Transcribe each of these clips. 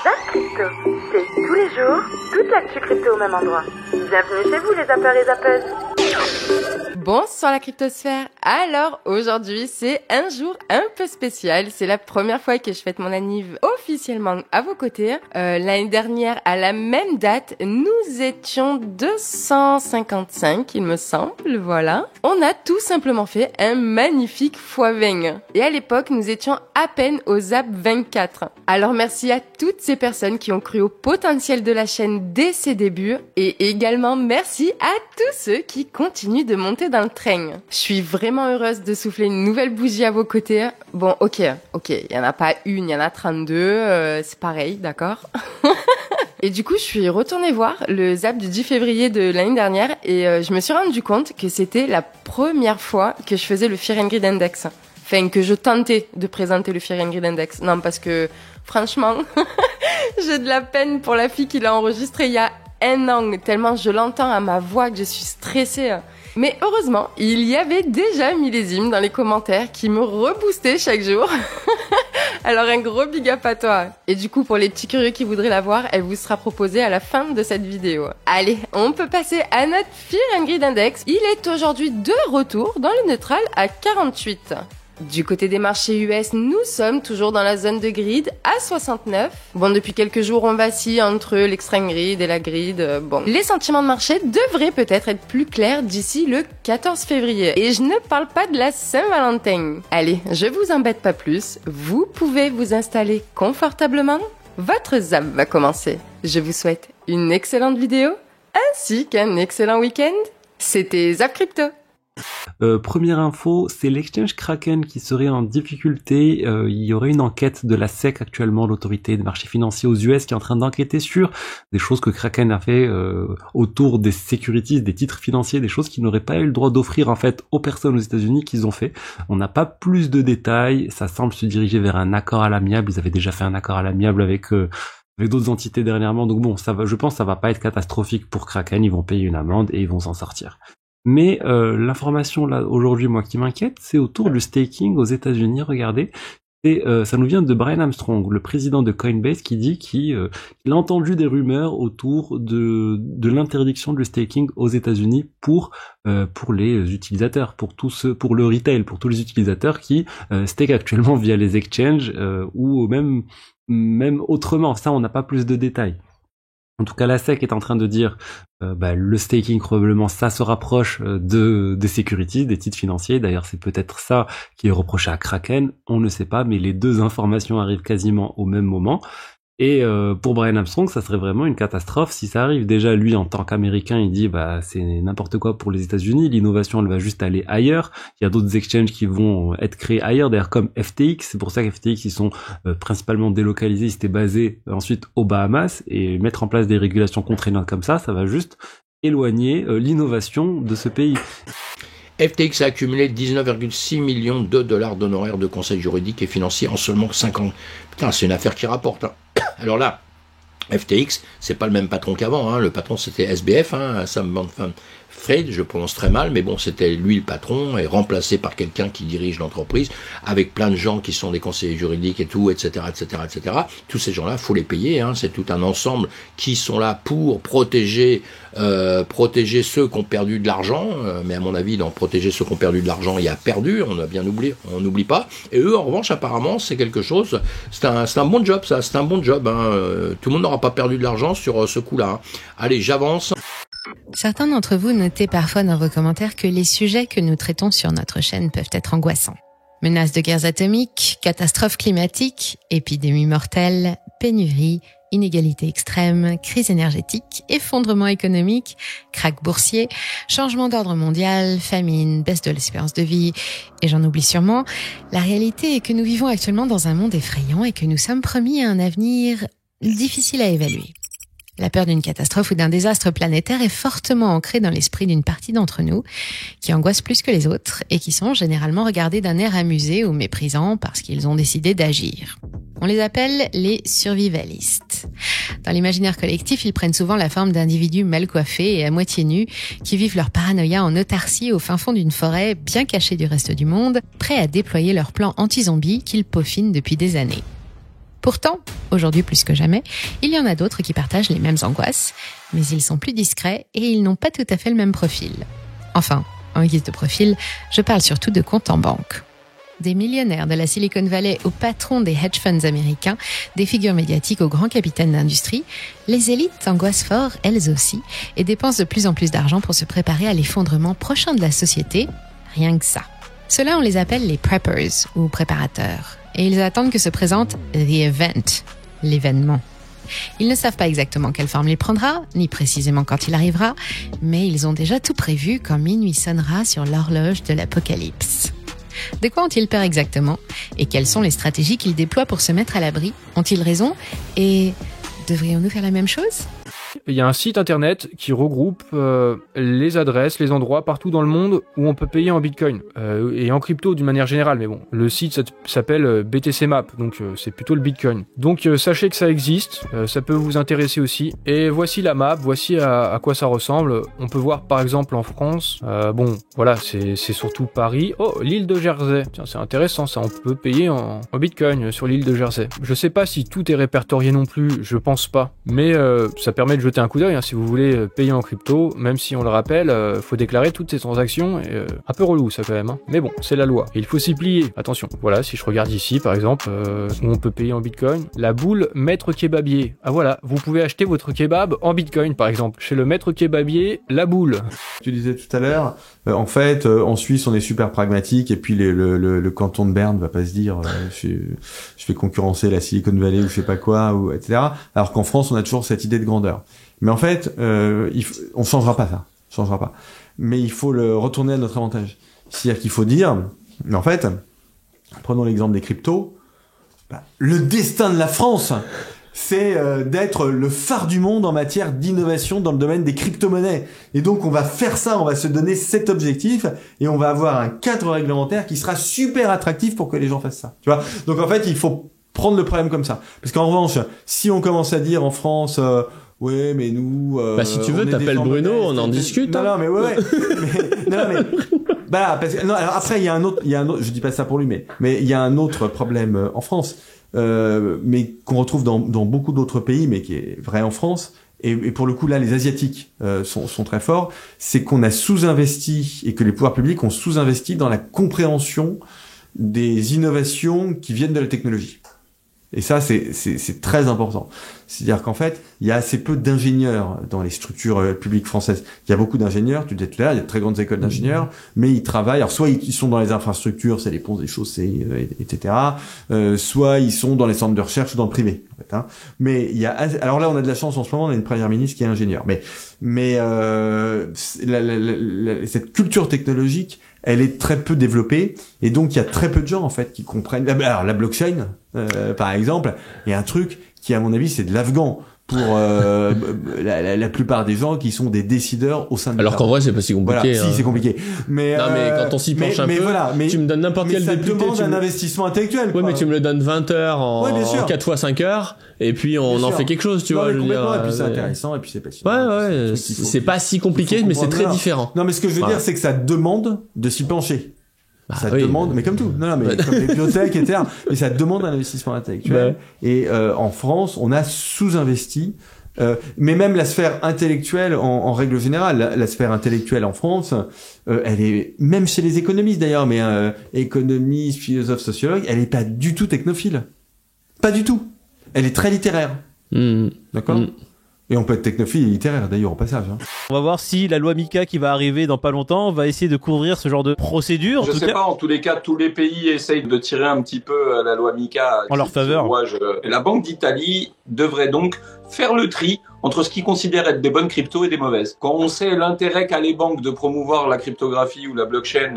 Zap Crypto, c'est tous les jours, toute l'actu crypto au même endroit. Bienvenue chez vous les zappeurs et zappeuses. Bonsoir la cryptosphère. Alors aujourd'hui c'est un jour un peu spécial. C'est la première fois que je fête mon anniv officiellement à vos côtés. L'année dernière à la même date nous étions 255 il me semble. Voilà. On a tout simplement fait un magnifique x20. Et à l'époque nous étions à peine au Zap 24. Alors merci à toutes ces personnes qui ont cru au potentiel de la chaîne dès ses débuts. Et également merci à tous ceux qui continuent de monter dans le train. Je suis vraiment heureuse de souffler une nouvelle bougie à vos côtés. Bon, ok, il y en a pas une, il y en a 32, c'est pareil, d'accord. Et du coup, je suis retournée voir le Zap du 10 février de l'année dernière et je me suis rendu compte que c'était la première fois que je faisais le Fear and Greed Index. Enfin, que je tentais de présenter le Fear and Greed Index. Non, parce que, franchement, j'ai de la peine pour la fille qui l'a enregistré il y a un an, tellement je l'entends à ma voix que je suis stressée. Mais heureusement, il y avait déjà Millésime dans les commentaires qui me reboostaient chaque jour. Alors un gros big up à toi. Et du coup, pour les petits curieux qui voudraient la voir, elle vous sera proposée à la fin de cette vidéo. Allez, on peut passer à notre Fear and Greed Index. Il est aujourd'hui de retour dans le neutral à 48. Du côté des marchés US, nous sommes toujours dans la zone de grid à 69. Bon, depuis quelques jours, on vacille entre l'extreme grid et la grid. Bon, les sentiments de marché devraient peut-être être plus clairs d'ici le 14 février. Et je ne parle pas de la Saint-Valentin. Allez, je vous embête pas plus. Vous pouvez vous installer confortablement. Votre Zap va commencer. Je vous souhaite une excellente vidéo ainsi qu'un excellent week-end. C'était Zap Crypto. Première info, c'est l'exchange Kraken qui serait en difficulté. Il y aurait une enquête de la SEC actuellement, l'autorité des marchés financiers aux US, qui est en train d'enquêter sur des choses que Kraken a fait autour des securities, des titres financiers, des choses qu'ils n'auraient pas eu le droit d'offrir en fait aux personnes aux États-Unis qu'ils ont fait. On n'a pas plus de détails. Ça semble se diriger vers un accord à l'amiable. Ils avaient déjà fait un accord à l'amiable avec d'autres entités dernièrement. Donc bon, ça va. Je pense que ça va pas être catastrophique pour Kraken. Ils vont payer une amende et ils vont s'en sortir. Mais l'information là aujourd'hui, moi, qui m'inquiète, c'est autour du staking aux États-Unis. Regardez, ça nous vient de Brian Armstrong, le président de Coinbase, qui dit qu'il a entendu des rumeurs autour de l'interdiction du staking aux États-Unis pour les utilisateurs, pour le retail, pour tous les utilisateurs qui stake actuellement via les exchanges ou même autrement. Ça, on n'a pas plus de détails. En tout cas, la SEC est en train de dire le staking probablement ça se rapproche des securities, des titres financiers. D'ailleurs, c'est peut-être ça qui est reproché à Kraken. On ne sait pas, mais les deux informations arrivent quasiment au même moment. Et pour Brian Armstrong, ça serait vraiment une catastrophe si ça arrive. Déjà, lui, en tant qu'Américain, il dit c'est n'importe quoi pour les États-Unis. L'innovation, elle va juste aller ailleurs. Il y a d'autres exchanges qui vont être créés ailleurs, d'ailleurs comme FTX. C'est pour ça que FTX, ils sont principalement délocalisés. Ils étaient basés ensuite aux Bahamas, et mettre en place des régulations contraignantes comme ça va juste éloigner l'innovation de ce pays. FTX a accumulé 19,6 millions de dollars d'honoraires de conseil juridique et financier en seulement 5 ans. Putain, c'est une affaire qui rapporte. Hein. Alors là, FTX, c'est pas le même patron qu'avant. Hein. Le patron, c'était SBF, Sam Bankman-Fried, je prononce très mal, mais bon, c'était lui le patron, et remplacé par quelqu'un qui dirige l'entreprise, avec plein de gens qui sont des conseillers juridiques et tout, etc., etc., etc. Tous ces gens-là, faut les payer. C'est tout un ensemble qui sont là pour protéger ceux qui ont perdu de l'argent, mais à mon avis, dans protéger ceux qui ont perdu de l'argent, il y a perdu, on a bien oublié, on n'oublie pas. Et eux, en revanche, apparemment, c'est quelque chose, c'est un bon job, ça, c'est un bon job. Tout le monde n'aura pas perdu de l'argent sur ce coup-là. Allez, j'avance. Certains d'entre vous notez parfois dans vos commentaires que les sujets que nous traitons sur notre chaîne peuvent être angoissants. Menaces de guerres atomiques, catastrophes climatiques, épidémies mortelles, pénuries, inégalités extrêmes, crise énergétique, effondrement économique, krach boursier, changement d'ordre mondial, famine, baisse de l'espérance de vie, et j'en oublie sûrement. La réalité est que nous vivons actuellement dans un monde effrayant et que nous sommes promis à un avenir difficile à évaluer. La peur d'une catastrophe ou d'un désastre planétaire est fortement ancrée dans l'esprit d'une partie d'entre nous, qui angoissent plus que les autres et qui sont généralement regardés d'un air amusé ou méprisant parce qu'ils ont décidé d'agir. On les appelle les survivalistes. Dans l'imaginaire collectif, ils prennent souvent la forme d'individus mal coiffés et à moitié nus, qui vivent leur paranoïa en autarcie au fin fond d'une forêt bien cachée du reste du monde, prêts à déployer leur plan anti-zombie qu'ils peaufinent depuis des années. Pourtant, Aujourd'hui plus que jamais, il y en a d'autres qui partagent les mêmes angoisses, mais ils sont plus discrets et ils n'ont pas tout à fait le même profil. Enfin, en guise de profil, je parle surtout de comptes en banque. Des millionnaires de la Silicon Valley aux patrons des hedge funds américains, des figures médiatiques aux grands capitaines d'industrie, les élites angoissent fort, elles aussi, et dépensent de plus en plus d'argent pour se préparer à l'effondrement prochain de la société, rien que ça. Ceux-là, on les appelle les preppers, ou préparateurs, et ils attendent que se présente the event, l'événement. Ils ne savent pas exactement quelle forme il prendra, ni précisément quand il arrivera, mais ils ont déjà tout prévu quand minuit sonnera sur l'horloge de l'apocalypse. De quoi ont-ils peur exactement ? Et quelles sont les stratégies qu'ils déploient pour se mettre à l'abri ? Ont-ils raison ? Et devrions-nous faire la même chose ? Il y a un site internet qui regroupe les adresses, les endroits partout dans le monde où on peut payer en Bitcoin et en crypto d'une manière générale. Mais bon, le site s'appelle BTC Map, donc c'est plutôt le Bitcoin. Donc sachez que ça existe, ça peut vous intéresser aussi. Et voici la map, voici à quoi ça ressemble. On peut voir par exemple en France, bon voilà, c'est surtout Paris. Oh, l'île de Jersey, tiens c'est intéressant ça, on peut payer en Bitcoin sur l'île de Jersey. Je sais pas si tout est répertorié non plus, je pense pas, mais ça permet de jeter un coup d'œil, hein, si vous voulez payer en crypto, même si on le rappelle, faut déclarer toutes ces transactions, et, un peu relou ça quand même, hein. Mais bon, c'est la loi, et il faut s'y plier, attention. Voilà, si je regarde ici par exemple, où on peut payer en Bitcoin, la boule maître kebabier, ah voilà, vous pouvez acheter votre kebab en Bitcoin par exemple, chez le maître kebabier, la boule. Tu disais tout à l'heure, en fait, en Suisse on est super pragmatique, et puis le canton de Berne va pas se dire, je fais concurrencer la Silicon Valley ou je sais pas quoi, ou etc. Alors qu'en France on a toujours cette idée de grandeur. Mais en fait, on changera pas ça, changera pas. Mais il faut le retourner à notre avantage. C'est-à-dire qu'il faut dire, mais en fait, prenons l'exemple des cryptos, le destin de la France, c'est d'être le phare du monde en matière d'innovation dans le domaine des crypto-monnaies. Et donc on va faire ça, on va se donner cet objectif, et on va avoir un cadre réglementaire qui sera super attractif pour que les gens fassent ça. Tu vois ? Donc en fait, il faut prendre le problème comme ça. Parce qu'en revanche, si on commence à dire en France... ouais, mais nous. Si tu veux, t'appelles Bruno, on en discute. Non, mais ouais. Parce que, non, alors après, il y a un autre, je dis pas ça pour lui, mais il y a un autre problème en France, mais qu'on retrouve dans beaucoup d'autres pays, mais qui est vrai en France. Et pour le coup, là, les Asiatiques sont très forts. C'est qu'on a sous-investi, et que les pouvoirs publics ont sous-investi dans la compréhension des innovations qui viennent de la technologie. Et ça, c'est très important. C'est-à-dire qu'en fait, il y a assez peu d'ingénieurs dans les structures publiques françaises. Il y a beaucoup d'ingénieurs, tu disais tout à l'heure, il y a de très grandes écoles d'ingénieurs, mais ils travaillent, alors soit ils sont dans les infrastructures, c'est les ponts, les chaussées, etc., soit ils sont dans les centres de recherche ou dans le privé, en fait, hein. Mais il y a, alors là, on a de la chance en ce moment, on a une première ministre qui est ingénieure. Mais cette culture technologique, elle est très peu développée, et donc il y a très peu de gens en fait qui comprennent. Alors la blockchain, par exemple, il y a un truc qui, à mon avis, c'est de l'afghan pour la plupart des gens qui sont des décideurs au sein de. Alors qu'en vrai, c'est pas si compliqué. Voilà, si c'est compliqué. Mais quand on s'y penche un peu, tu me donnes n'importe quel député. Ça demande un investissement intellectuel. Ouais, mais tu me le donnes 20 heures en 4 fois 5 heures, et puis on en fait quelque chose, tu vois. Et puis c'est intéressant, et puis c'est passionnant. Ouais, c'est pas si compliqué, mais c'est très différent. Non, mais ce que je veux dire, c'est que ça demande de s'y pencher. Ça demande, mais comme tout, mais comme les bibliothèques, etc. Mais ça demande un investissement intellectuel. Ouais. Et en France, on a sous-investi. Mais même la sphère intellectuelle, en règle générale, la sphère intellectuelle en France, elle est, même chez les économistes d'ailleurs, mais économistes, philosophes, sociologues, elle est pas du tout technophile. Pas du tout. Elle est très littéraire. D'accord ? Et on peut être technophile et littéraire d'ailleurs au passage. Hein. On va voir si la loi MiCA qui va arriver dans pas longtemps va essayer de couvrir ce genre de procédure. Je sais pas, en tous les cas, tous les pays essayent de tirer un petit peu la loi MiCA en leur faveur. La Banque d'Italie devrait donc faire le tri entre ce qu'ils considèrent être des bonnes cryptos et des mauvaises. Quand on sait l'intérêt qu'a les banques de promouvoir la cryptographie ou la blockchain,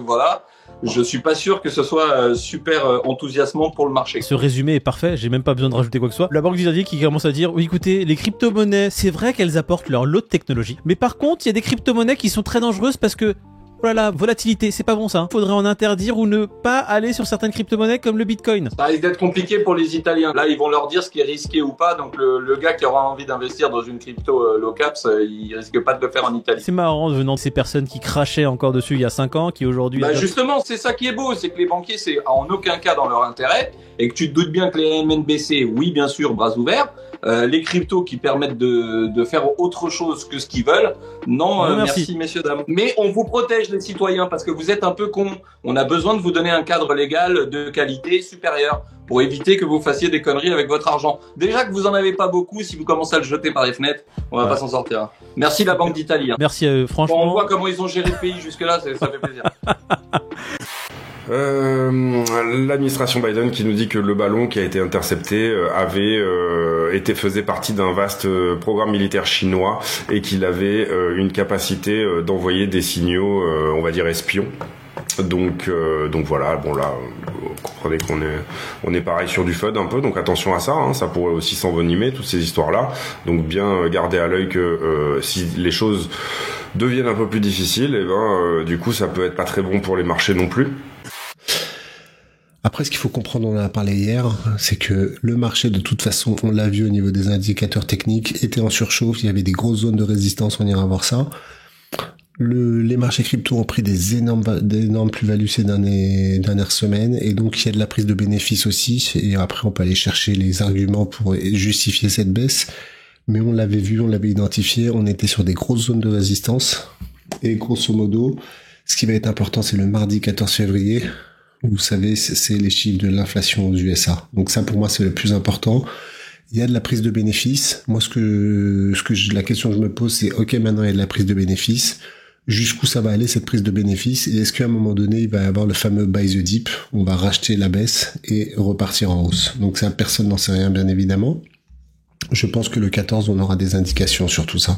voilà. Je suis pas sûr que ce soit super enthousiasmant pour le marché. Ce résumé est parfait, j'ai même pas besoin de rajouter quoi que ce soit. La Banque d'Italie qui commence à dire, oui écoutez, les crypto-monnaies, c'est vrai qu'elles apportent leur lot de technologie. Mais par contre, il y a des crypto-monnaies qui sont très dangereuses parce que Oh là là, volatilité, c'est pas bon ça. Faudrait en interdire ou ne pas aller sur certaines crypto-monnaies comme le Bitcoin. Ça risque d'être compliqué pour les Italiens. Là, ils vont leur dire ce qui est risqué ou pas. Donc, le gars qui aura envie d'investir dans une crypto low caps, il risque pas de le faire en Italie. C'est marrant venant de ces personnes qui crachaient encore dessus il y a 5 ans, qui aujourd'hui... Justement, c'est ça qui est beau, c'est que les banquiers, c'est en aucun cas dans leur intérêt, et que tu te doutes bien que les MNBC, oui, bien sûr, bras ouverts, les cryptos qui permettent de faire autre chose que ce qu'ils veulent, non, merci messieurs, dames. Mais on vous protège les citoyens parce que vous êtes un peu cons. On a besoin de vous donner un cadre légal de qualité supérieure pour éviter que vous fassiez des conneries avec votre argent. Déjà que vous en avez pas beaucoup, si vous commencez à le jeter par les fenêtres, on va pas s'en sortir. Merci la Banque d'Italie. Merci franchement. Bon, on voit comment ils ont géré le pays jusque-là, ça fait plaisir. L'administration Biden qui nous dit que le ballon qui a été intercepté faisait partie d'un vaste programme militaire chinois et qu'il avait une capacité d'envoyer des signaux, on va dire espions. Donc voilà, bon là, vous comprenez qu'on est pareil sur du FUD un peu, donc attention à ça, hein, ça pourrait aussi s'envenimer, toutes ces histoires-là. Donc bien garder à l'œil que si les choses deviennent un peu plus difficiles, du coup ça peut être pas très bon pour les marchés non plus. Après, ce qu'il faut comprendre, on en a parlé hier, c'est que le marché, de toute façon, on l'a vu au niveau des indicateurs techniques, était en surchauffe, il y avait des grosses zones de résistance, on ira voir ça. Les marchés crypto ont pris des énormes plus-values ces dernières semaines, et donc il y a de la prise de bénéfices aussi, et après on peut aller chercher les arguments pour justifier cette baisse, mais on l'avait vu, on l'avait identifié, on était sur des grosses zones de résistance, et grosso modo, ce qui va être important, c'est le mardi 14 février, vous savez, c'est les chiffres de l'inflation aux USA. Donc ça, pour moi, c'est le plus important. Il y a de la prise de bénéfices. Moi, la question que je me pose, c'est, ok, maintenant il y a de la prise de bénéfices. Jusqu'où ça va aller, cette prise de bénéfices? Et est-ce qu'à un moment donné, il va y avoir le fameux buy the dip? On va racheter la baisse et repartir en hausse. Donc ça, personne n'en sait rien, bien évidemment. Je pense que le 14, on aura des indications sur tout ça.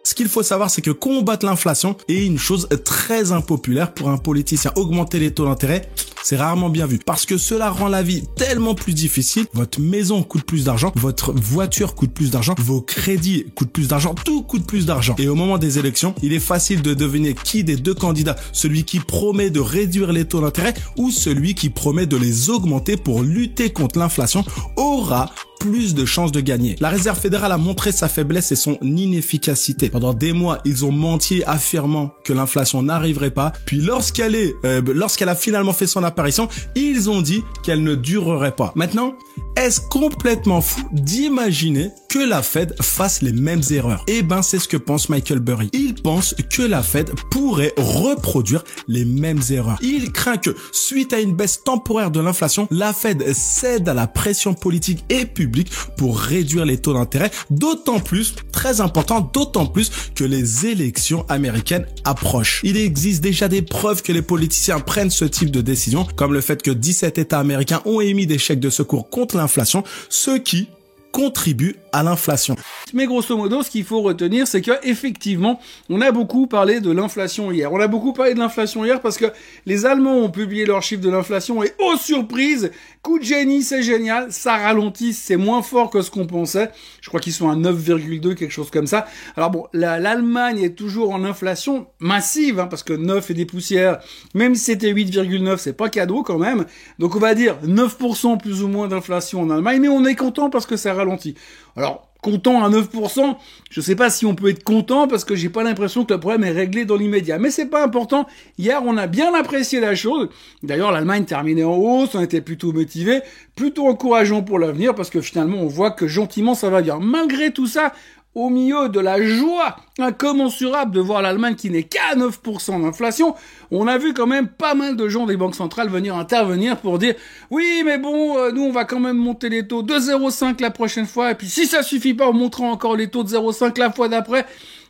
Ce qu'il faut savoir, c'est que combattre l'inflation est une chose très impopulaire pour un politicien. Augmenter les taux d'intérêt, c'est rarement bien vu parce que cela rend la vie tellement plus difficile. Votre maison coûte plus d'argent, votre voiture coûte plus d'argent, vos crédits coûtent plus d'argent, tout coûte plus d'argent. Et au moment des élections, il est facile de deviner qui des deux candidats, celui qui promet de réduire les taux d'intérêt ou celui qui promet de les augmenter pour lutter contre l'inflation, aura plus de chances de gagner. La Réserve fédérale a montré sa faiblesse et son inefficacité. Pendant des mois, ils ont menti affirmant que l'inflation n'arriverait pas. Puis lorsqu'elle a finalement fait son apparition, ils ont dit qu'elle ne durerait pas. Maintenant, est-ce complètement fou d'imaginer que la Fed fasse les mêmes erreurs? Eh ben, c'est ce que pense Michael Burry. Il pense que la Fed pourrait reproduire les mêmes erreurs. Il craint que, suite à une baisse temporaire de l'inflation, la Fed cède à la pression politique et publique pour réduire les taux d'intérêt, d'autant plus, très important, d'autant plus que les élections américaines approchent. Il existe déjà des preuves que les politiciens prennent ce type de décision, comme le fait que 17 États américains ont émis des chèques de secours contre l'inflation, ce qui contribue à l'inflation. Mais grosso modo, ce qu'il faut retenir, c'est que effectivement, on a beaucoup parlé de l'inflation hier. On a beaucoup parlé de l'inflation hier parce que les Allemands ont publié leurs chiffres de l'inflation et oh surprise, coup de génie, c'est génial, ça ralentit, c'est moins fort que ce qu'on pensait. Je crois qu'ils sont à 9,2, quelque chose comme ça. Alors bon, l'Allemagne est toujours en inflation massive, hein, parce que 9 et des poussières, même si c'était 8,9, c'est pas cadeau quand même. Donc on va dire 9% plus ou moins d'inflation en Allemagne, mais on est content parce que ça ralentit. Alors, content à 9%, je sais pas si on peut être content parce que j'ai pas l'impression que le problème est réglé dans l'immédiat. Mais c'est pas important. Hier, on a bien apprécié la chose. D'ailleurs, l'Allemagne terminait en hausse, on était plutôt motivé, plutôt encourageant pour l'avenir parce que finalement, on voit que gentiment ça va bien. Malgré tout ça, au milieu de la joie incommensurable de voir l'Allemagne qui n'est qu'à 9% d'inflation, on a vu quand même pas mal de gens des banques centrales venir intervenir pour dire « Oui, mais bon, nous on va quand même monter les taux de 0,5 la prochaine fois, et puis si ça suffit pas, on montera encore les taux de 0,5 la fois d'après. »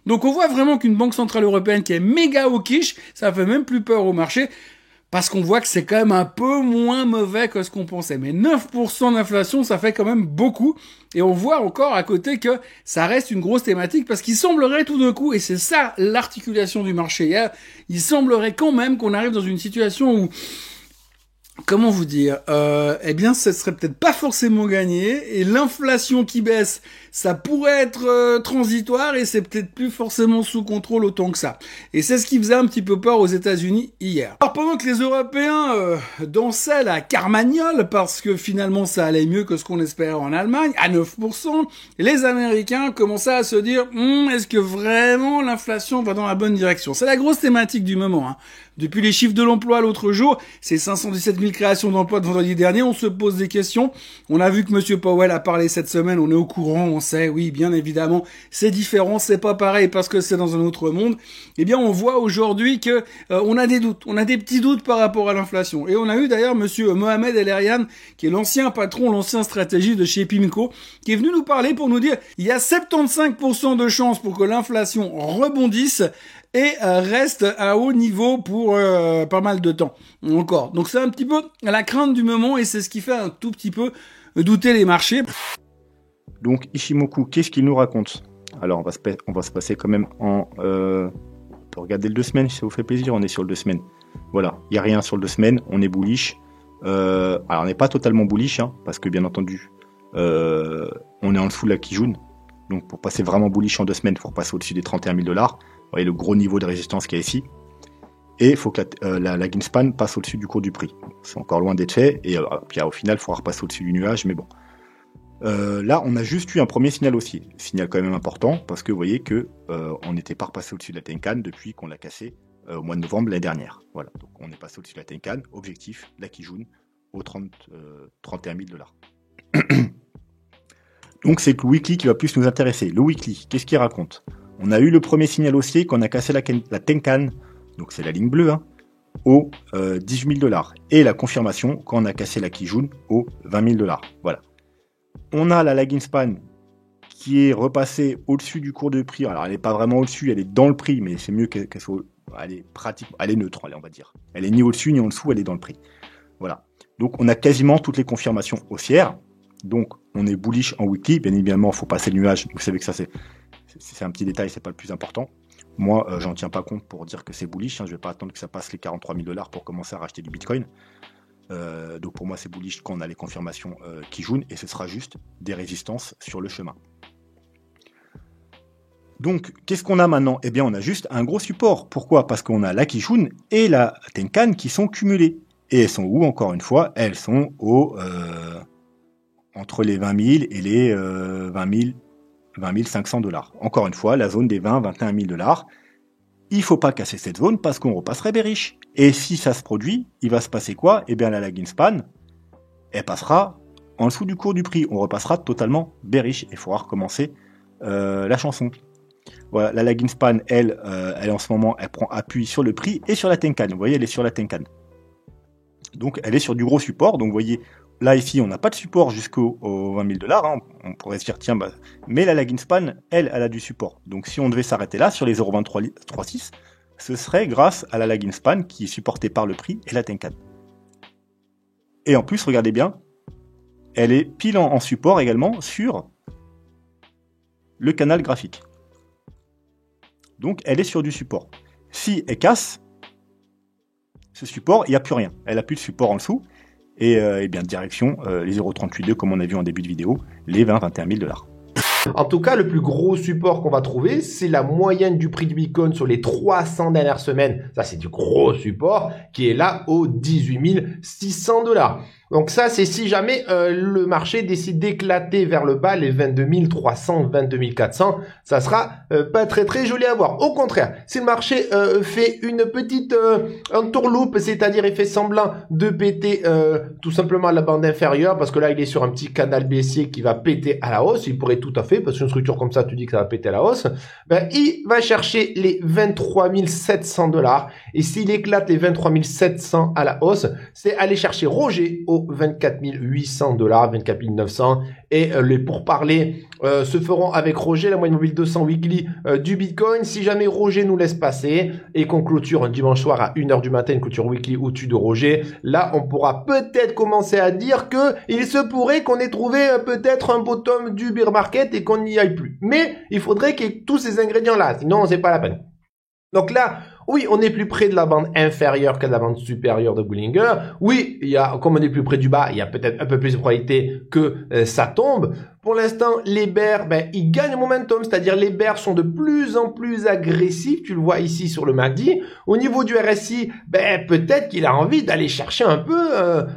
Donc on voit vraiment qu'une banque centrale européenne qui est méga au quiche, ça fait même plus peur au marché, parce qu'on voit que c'est quand même un peu moins mauvais que ce qu'on pensait. Mais 9% d'inflation, ça fait quand même beaucoup. Et on voit encore à côté que ça reste une grosse thématique parce qu'il semblerait tout d'un coup, et c'est ça l'articulation du marché hier, il semblerait quand même qu'on arrive dans une situation où comment vous dire, eh bien, ça serait peut-être pas forcément gagné, et l'inflation qui baisse, ça pourrait être transitoire, et c'est peut-être plus forcément sous contrôle autant que ça. Et c'est ce qui faisait un petit peu peur aux États-Unis hier. Alors pendant que les Européens dansaient la carmagnole, parce que finalement ça allait mieux que ce qu'on espérait en Allemagne, à 9%, les Américains commençaient à se dire, est-ce que vraiment l'inflation va dans la bonne direction? C'est la grosse thématique du moment, hein. Depuis les chiffres de l'emploi l'autre jour, ces 517 000 créations d'emplois de vendredi dernier, on se pose des questions. On a vu que Monsieur Powell a parlé cette semaine, on est au courant, on sait, oui, bien évidemment, c'est différent, c'est pas pareil parce que c'est dans un autre monde. Eh bien, on voit aujourd'hui que on a des doutes, on a des petits doutes par rapport à l'inflation. Et on a eu d'ailleurs Monsieur Mohamed El-Erian, qui est l'ancien patron, l'ancien stratégiste de chez PIMCO, qui est venu nous parler pour nous dire, il y a 75% de chances pour que l'inflation rebondisse et reste à haut niveau pour pas mal de temps encore. Donc c'est un petit peu la crainte du moment et c'est ce qui fait un tout petit peu douter les marchés. Donc Ishimoku, qu'est-ce qu'il nous raconte? Alors on va se passer quand même en... on peut regarder le 2 semaines si ça vous fait plaisir, on est sur le 2 semaines. Voilà, il n'y a rien sur le 2 semaines, on est bullish. Alors on n'est pas totalement bullish, hein, parce que bien entendu, on est en dessous de la Kijun. Donc pour passer vraiment bullish en 2 semaines, il faut repasser au-dessus des 31 000 $. Vous voyez le gros niveau de résistance qu'il y a ici. Et il faut que la Greenspan passe au-dessus du cours du prix. C'est encore loin d'être fait. Et puis au final, il faudra repasser au-dessus du nuage. Mais bon. Là, on a juste eu un premier signal haussier. Signal quand même important parce que vous voyez que on n'était pas repassé au-dessus de la Tenkan depuis qu'on l'a cassé au mois de novembre l'année dernière. Voilà. Donc on est passé au-dessus de la Tenkan. Objectif, la Kijun aux 31 000 $. Donc c'est le weekly qui va plus nous intéresser. Le weekly, qu'est-ce qu'il raconte? On a eu le premier signal haussier qu'on a cassé la Tenkan, donc c'est la ligne bleue, hein, aux 18 000 $. Et la confirmation quand on a cassé la Kijun aux 20 000 $. Voilà. On a la lagging span qui est repassée au-dessus du cours de prix. Alors elle n'est pas vraiment au-dessus, elle est dans le prix, mais c'est mieux qu'elle soit... Elle est pratique, elle est neutre, allez, on va dire. Elle est ni au-dessus ni en dessous, elle est dans le prix. Voilà. Donc on a quasiment toutes les confirmations haussières. Donc on est bullish en weekly. Bien évidemment, il faut passer le nuage. Vous savez que ça c'est un petit détail, c'est pas le plus important. Moi, j'en tiens pas compte pour dire que c'est bullish. Hein. Je vais pas attendre que ça passe les 43 000 $ pour commencer à racheter du Bitcoin. Donc pour moi, c'est bullish quand on a les confirmations Kijun et ce sera juste des résistances sur le chemin. Donc, qu'est-ce qu'on a maintenant? Eh bien, on a juste un gros support. Pourquoi? Parce qu'on a la Kijun et la Tenkan qui sont cumulées. Et elles sont où, encore une fois? Elles sont entre les 20 000 et les 20 500 $. Encore une fois, la zone des 20-21 000 $. Il ne faut pas casser cette zone parce qu'on repasserait bearish. Et si ça se produit, il va se passer quoi? Eh bien, la lagging span, elle passera en dessous du cours du prix. On repassera totalement bearish. Il faudra recommencer la chanson. Voilà, la lagging span, elle en ce moment, elle prend appui sur le prix et sur la Tenkan. Vous voyez, elle est sur la Tenkan. Donc, elle est sur du gros support. Donc, vous voyez, là, ici, on n'a pas de support jusqu'aux 20 000 $. Hein. On pourrait se dire, tiens, mais la lagging span, elle a du support. Donc, si on devait s'arrêter là, sur les 0,2336, ce serait grâce à la lagging span qui est supportée par le prix et la Tenkan. Et en plus, regardez bien, elle est pile en support également sur le canal graphique. Donc, elle est sur du support. Si elle casse ce support, il n'y a plus rien. Elle n'a plus de support en dessous. Et bien, direction les 0,382, comme on a vu en début de vidéo, les 20-21 000 $. En tout cas, le plus gros support qu'on va trouver, c'est la moyenne du prix du Bitcoin sur les 300 dernières semaines. Ça, c'est du gros support qui est là aux 18 600 $. Donc ça, c'est si jamais le marché décide d'éclater vers le bas, les 22 300, 22 400, ça sera pas très très joli à voir. Au contraire, si le marché fait une petite entourloupe, c'est-à-dire il fait semblant de péter tout simplement la bande inférieure, parce que là, il est sur un petit canal baissier qui va péter à la hausse, il pourrait tout à fait, parce qu'une structure comme ça, tu dis que ça va péter à la hausse, ben, il va chercher les 23 700 $, et s'il éclate les 23 700 à la hausse, c'est aller chercher Roger au 24 800 $, 24 900, et les pourparlers se feront avec Roger, la moyenne mobile 200 weekly du Bitcoin. Si jamais Roger nous laisse passer et qu'on clôture un dimanche soir à 1h du matin, une clôture weekly au-dessus de Roger, là on pourra peut-être commencer à dire que il se pourrait qu'on ait trouvé peut-être un bottom du bear market et qu'on n'y aille plus. Mais il faudrait qu'il y ait tous ces ingrédients là, sinon c'est pas la peine. Donc là, oui, on est plus près de la bande inférieure que de la bande supérieure de Bollinger. Oui, comme on est plus près du bas, il y a peut-être un peu plus de probabilité que ça tombe. Pour l'instant, les bears, ils gagnent momentum, c'est-à-dire les bears sont de plus en plus agressifs. Tu le vois ici sur le MACD. Au niveau du RSI, peut-être qu'il a envie d'aller chercher un peu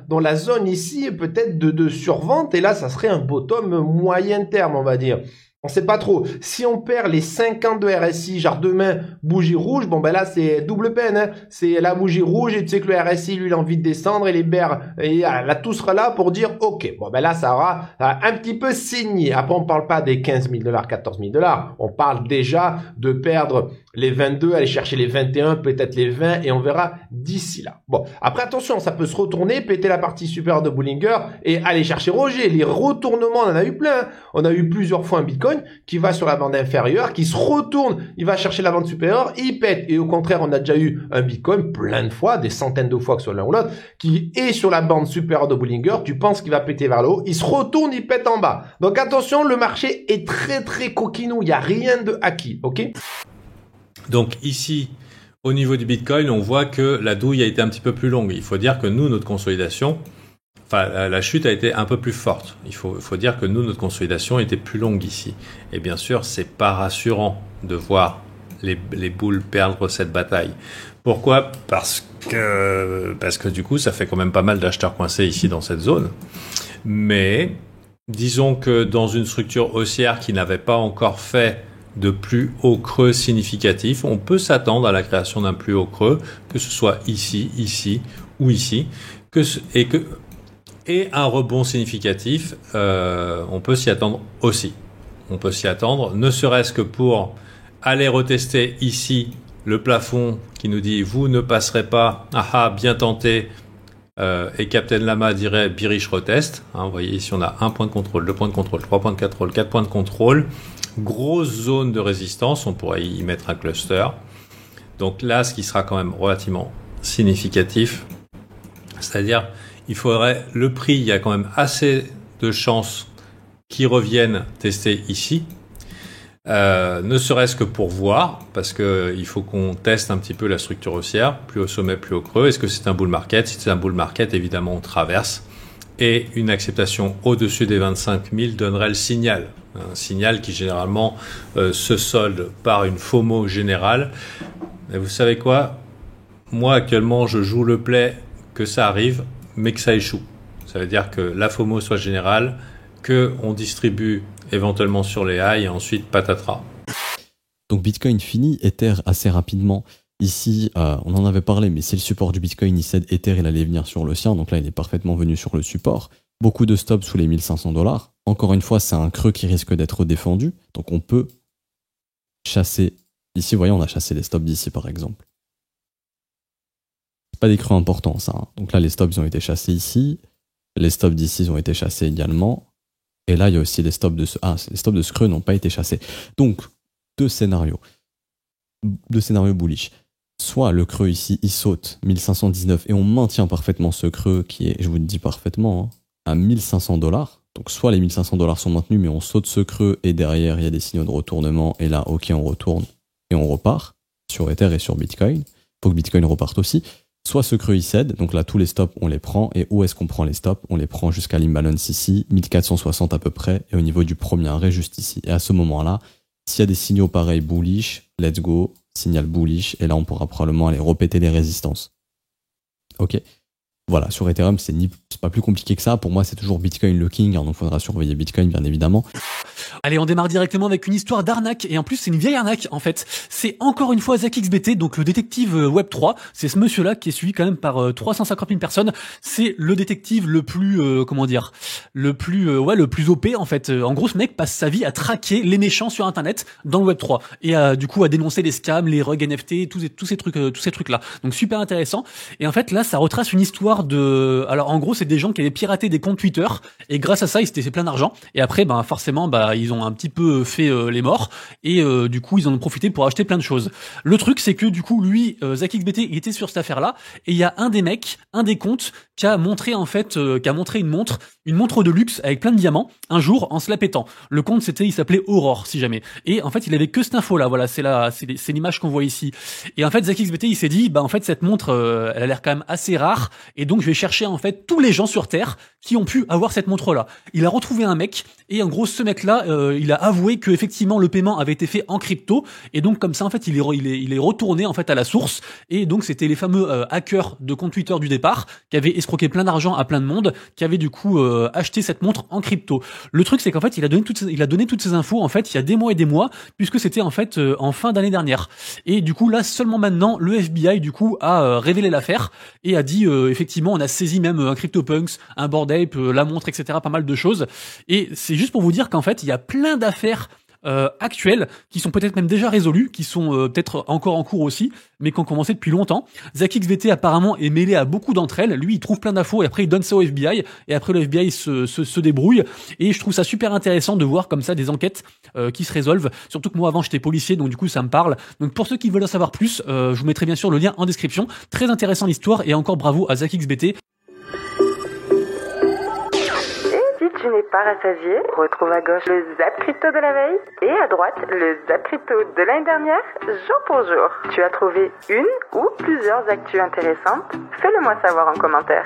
dans la zone ici, peut-être de survente. Et là, ça serait un bottom moyen terme, on va dire. On sait pas trop. Si on perd les 50 de RSI, genre demain, bougie rouge, là, c'est double peine, hein. C'est la bougie rouge et tu sais que le RSI, lui, il a envie de descendre et les bears, et là, tout sera là pour dire, OK. Là, ça aura un petit peu saigné. Après, on parle pas des 15 000 $, 14 000 $. On parle déjà de perdre les 22, aller chercher les 21, peut-être les 20 et on verra d'ici là. Après, attention, ça peut se retourner, péter la partie supérieure de Bollinger et aller chercher Roger. Les retournements, on en a eu plein, hein. On a eu plusieurs fois un Bitcoin qui va sur la bande inférieure, qui se retourne, il va chercher la bande supérieure, il pète. Et au contraire, on a déjà eu un Bitcoin plein de fois, des centaines de fois que ce soit l'un ou l'autre, qui est sur la bande supérieure de Bollinger, tu penses qu'il va péter vers le haut, il se retourne, il pète en bas. Donc attention, le marché est très très coquinou, il n'y a rien de acquis, ok? Donc ici, au niveau du Bitcoin, on voit que la douille a été un petit peu plus longue. Il faut dire que nous, notre consolidation, la chute a été un peu plus forte. Il faut dire que nous, notre consolidation était plus longue ici. Et bien sûr, c'est pas rassurant de voir les boules perdre cette bataille. Pourquoi ? Parce que du coup, ça fait quand même pas mal d'acheteurs coincés ici dans cette zone. Mais disons que dans une structure haussière qui n'avait pas encore fait de plus haut creux significatif, on peut s'attendre à la création d'un plus haut creux, que ce soit ici, ici ou ici, et un rebond significatif, on peut s'y attendre aussi. On peut s'y attendre, ne serait-ce que pour aller retester ici le plafond qui nous dit « vous ne passerez pas, bien tenté », et Captain Lama dirait « bearish retest ». Vous voyez ici on a 1 point de contrôle, 2 points de contrôle, 3 points de contrôle, 4 points de contrôle. Grosse zone de résistance, on pourrait y mettre un cluster. Donc là, ce qui sera quand même relativement significatif, c'est-à-dire le prix, il y a quand même assez de chances qu'il revienne tester ici, ne serait-ce que pour voir, parce que il faut qu'on teste un petit peu la structure haussière, plus au sommet, plus au creux. Est-ce que c'est un bull market ? Si c'est un bull market, évidemment, on traverse. Et une acceptation au-dessus des 25 000 donnerait le signal. Un signal qui généralement se solde par une FOMO générale. Et vous savez quoi ? Moi, actuellement, je joue le play que ça arrive, mais que ça échoue. Ça veut dire que la FOMO soit générale, qu'on distribue éventuellement sur les highs et ensuite patatras. Donc Bitcoin finit, Ether assez rapidement. Ici, on en avait parlé, mais c'est le support du Bitcoin, il cède Ether, il allait venir sur le sien, donc là il est parfaitement venu sur le support. Beaucoup de stops sous les 1500 $. Encore une fois, c'est un creux qui risque d'être défendu, donc on peut chasser. Ici, vous voyez, on a chassé les stops d'ici par exemple. C'est pas des creux importants ça, hein. Donc là les stops ils ont été chassés ici, les stops d'ici ont été chassés également, et là il y a aussi les stops de ce creux n'ont pas été chassés. Donc, deux scénarios bullish. Soit le creux ici, il saute 1519 et on maintient parfaitement ce creux qui est, je vous le dis parfaitement, à 1500 $. Donc soit les 1500 $ sont maintenus, mais on saute ce creux et derrière il y a des signaux de retournement et là, ok, on retourne et on repart sur Ether et sur Bitcoin. Il faut que Bitcoin reparte aussi. Soit ce creux il cède, donc là tous les stops on les prend. Et où est-ce qu'on prend les stops ? On les prend jusqu'à l'imbalance ici, 1460 à peu près, et au niveau du premier arrêt juste ici. Et à ce moment-là, s'il y a des signaux pareils bullish, let's go, signal bullish, et là on pourra probablement aller répéter les résistances. Ok. Voilà, sur Ethereum, c'est pas plus compliqué que ça. Pour moi, c'est toujours Bitcoin le king, donc il faudra surveiller Bitcoin, bien évidemment. Allez, on démarre directement avec une histoire d'arnaque, et en plus, c'est une vieille arnaque, en fait. C'est encore une fois ZachXBT, donc le détective Web3. C'est ce monsieur-là qui est suivi quand même par 350 000 personnes. C'est le détective le plus, le plus OP, en fait. En gros, ce mec passe sa vie à traquer les méchants sur Internet dans le Web3. Et du coup, à dénoncer les scams, les rugs NFT, tous ces trucs-là. Donc super intéressant. Et en fait, là, ça retrace une histoire l'histoire de... Alors en gros, c'est des gens qui avaient piraté des comptes Twitter et grâce à ça, ils s'étaient fait plein d'argent. Et après, forcément, ils ont un petit peu fait les morts et du coup, ils en ont profité pour acheter plein de choses. Le truc, c'est que du coup, lui, ZachXBT, il était sur cette affaire-là et il y a un des comptes qui a montré une montre de luxe avec plein de diamants un jour en se la pétant. Le compte, il s'appelait Aurore, si jamais. Et en fait, il avait que cette info-là. Voilà, c'est l'image qu'on voit ici. Et en fait, ZachXBT, il s'est dit, en fait, cette montre, elle a l'air quand même assez rare. Et donc, je vais chercher, en fait, tous les gens sur Terre qui ont pu avoir cette montre-là. Il a retrouvé un mec. Et en gros, ce mec-là, il a avoué que effectivement, le paiement avait été fait en crypto. Et donc, comme ça, en fait, il est retourné, en fait, à la source. Et donc, c'était les fameux hackers de compte Twitter du départ qui avaient escroqué plein d'argent à plein de monde, qui avaient du coup acheté cette montre en crypto. Le truc, c'est qu'en fait, il a donné toutes ces infos, en fait, il y a des mois et des mois, puisque c'était en fait en fin d'année dernière. Et du coup, là, seulement maintenant, le FBI, du coup, a révélé l'affaire et a dit, effectivement, on a saisi même un CryptoPunks, un Bored Ape, la montre, etc., pas mal de choses. Et c'est juste pour vous dire qu'en fait, il y a plein d'affaires actuelles qui sont peut-être même déjà résolues, qui sont peut-être encore en cours aussi, mais qui ont commencé depuis longtemps. ZachXBT apparemment est mêlé à beaucoup d'entre elles. Lui, il trouve plein d'infos et après il donne ça au FBI et après le FBI se débrouille. Et je trouve ça super intéressant de voir comme ça des enquêtes qui se résolvent. Surtout que moi avant j'étais policier, donc du coup ça me parle. Donc pour ceux qui veulent en savoir plus, je vous mettrai bien sûr le lien en description. Très intéressant l'histoire et encore bravo à ZachXBT. Tu n'es pas rassasié, retrouve à gauche le Zap Crypto de la veille et à droite le Zap Crypto de l'année dernière, jour pour jour. Tu as trouvé une ou plusieurs actus intéressantes? Fais-le moi savoir en commentaire.